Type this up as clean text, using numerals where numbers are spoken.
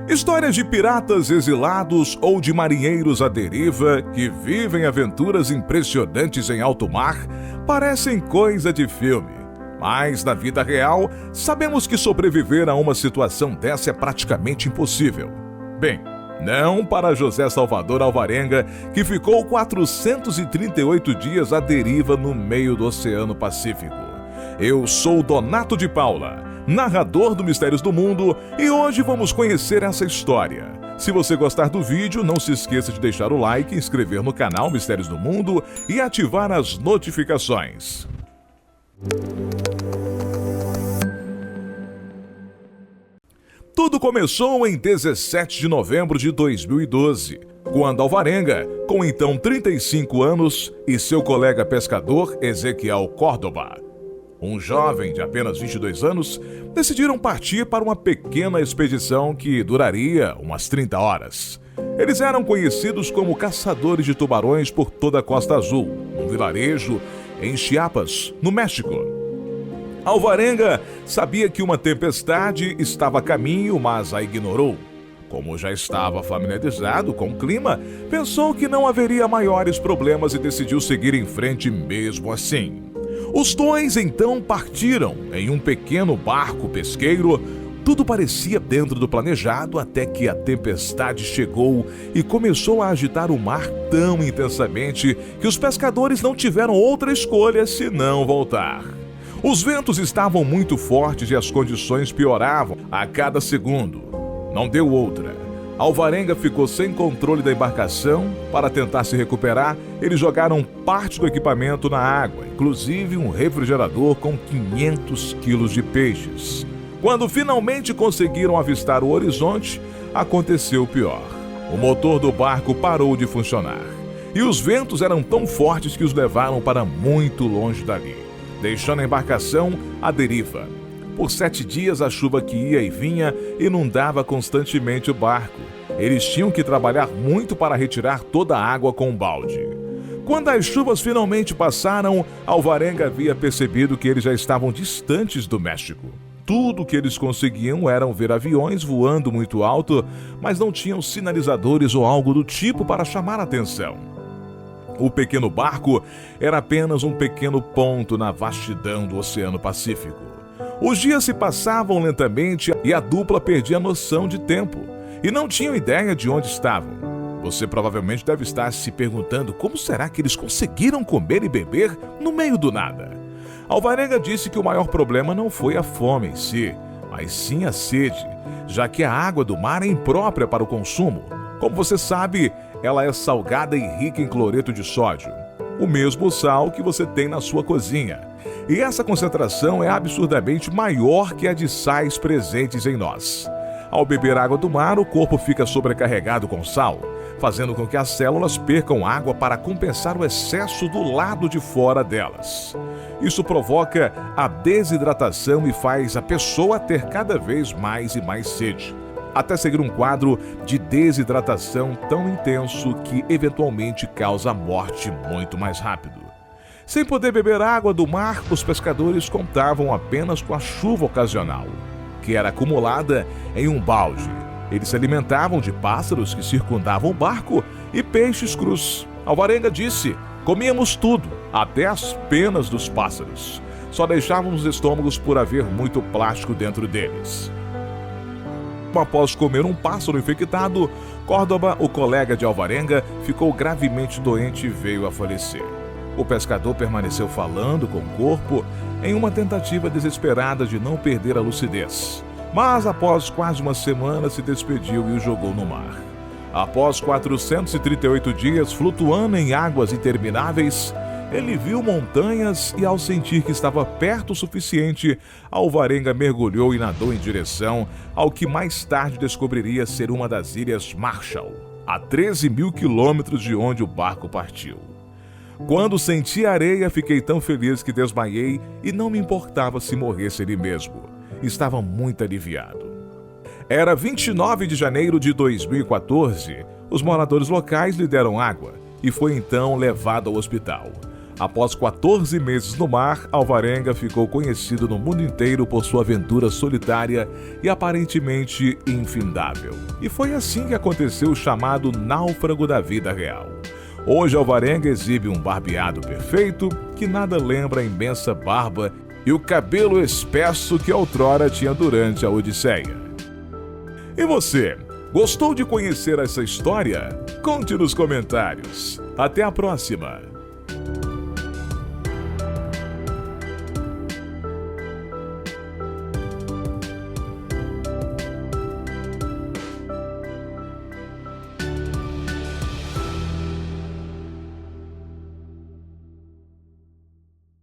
Histórias de piratas exilados ou de marinheiros à deriva que vivem aventuras impressionantes em alto mar parecem coisa de filme. Mas, na vida real, sabemos que sobreviver a uma situação dessa é praticamente impossível. Bem, não para José Salvador Alvarenga, que ficou 438 dias à deriva no meio do Oceano Pacífico. Eu sou Donato de Paula, narrador do Mistérios do Mundo, e hoje vamos conhecer essa história. Se você gostar do vídeo, não se esqueça de deixar o like, inscrever no canal Mistérios do Mundo e ativar as notificações. Tudo começou em 17 de novembro de 2012, quando Alvarenga, com então 35 anos, e seu colega pescador Ezequiel Córdoba, um jovem de apenas 22 anos, decidiram partir para uma pequena expedição que duraria umas 30 horas. Eles eram conhecidos como caçadores de tubarões por toda a Costa Azul, um vilarejo em Chiapas, no México. Alvarenga sabia que uma tempestade estava a caminho, mas a ignorou. Como já estava familiarizado com o clima, pensou que não haveria maiores problemas e decidiu seguir em frente mesmo assim. Os dois então partiram em um pequeno barco pesqueiro. Tudo parecia dentro do planejado até que a tempestade chegou e começou a agitar o mar tão intensamente que os pescadores não tiveram outra escolha senão voltar. Os ventos estavam muito fortes e as condições pioravam a cada segundo. Não deu outra. Alvarenga ficou sem controle da embarcação. Para tentar se recuperar, eles jogaram parte do equipamento na água, inclusive um refrigerador com 500 quilos de peixes. Quando finalmente conseguiram avistar o horizonte, aconteceu o pior. O motor do barco parou de funcionar. E os ventos eram tão fortes que os levaram para muito longe dali, deixando a embarcação à deriva. Por 7 dias a chuva que ia e vinha inundava constantemente o barco. Eles tinham que trabalhar muito para retirar toda a água com um balde. Quando as chuvas finalmente passaram, Alvarenga havia percebido que eles já estavam distantes do México. Tudo o que eles conseguiam era ver aviões voando muito alto, mas não tinham sinalizadores ou algo do tipo para chamar a atenção. O pequeno barco era apenas um pequeno ponto na vastidão do Oceano Pacífico. Os dias se passavam lentamente e a dupla perdia a noção de tempo e não tinham ideia de onde estavam. Você provavelmente deve estar se perguntando como será que eles conseguiram comer e beber no meio do nada. Alvarenga disse que o maior problema não foi a fome em si, mas sim a sede, já que a água do mar é imprópria para o consumo. Como você sabe, ela é salgada e rica em cloreto de sódio, o mesmo sal que você tem na sua cozinha. E essa concentração é absurdamente maior que a de sais presentes em nós. Ao beber água do mar, o corpo fica sobrecarregado com sal, fazendo com que as células percam água para compensar o excesso do lado de fora delas. Isso provoca a desidratação e faz a pessoa ter cada vez mais e mais sede, até seguir um quadro de desidratação tão intenso que eventualmente causa a morte muito mais rápido. Sem poder beber água do mar, os pescadores contavam apenas com a chuva ocasional, que era acumulada em um balde. Eles se alimentavam de pássaros que circundavam o barco e peixes crus. Alvarenga disse: comíamos tudo, até as penas dos pássaros. Só deixávamos os estômagos por haver muito plástico dentro deles. Após comer um pássaro infectado, Córdoba, o colega de Alvarenga, ficou gravemente doente e veio a falecer. O pescador permaneceu falando com o corpo em uma tentativa desesperada de não perder a lucidez. Mas após quase uma semana se despediu e o jogou no mar. Após 438 dias flutuando em águas intermináveis, ele viu montanhas e, ao sentir que estava perto o suficiente, Alvarenga mergulhou e nadou em direção ao que mais tarde descobriria ser uma das Ilhas Marshall, a 13 mil quilômetros de onde o barco partiu. Quando senti a areia, fiquei tão feliz que desmaiei e não me importava se morresse ele mesmo. Estava muito aliviado. Era 29 de janeiro de 2014. Os moradores locais lhe deram água e foi então levado ao hospital. Após 14 meses no mar, Alvarenga ficou conhecido no mundo inteiro por sua aventura solitária e aparentemente infindável. E foi assim que aconteceu o chamado náufrago da vida real. Hoje Alvarenga exibe um barbeado perfeito que nada lembra a imensa barba e o cabelo espesso que outrora tinha durante a Odisseia. E você, gostou de conhecer essa história? Conte nos comentários. Até a próxima!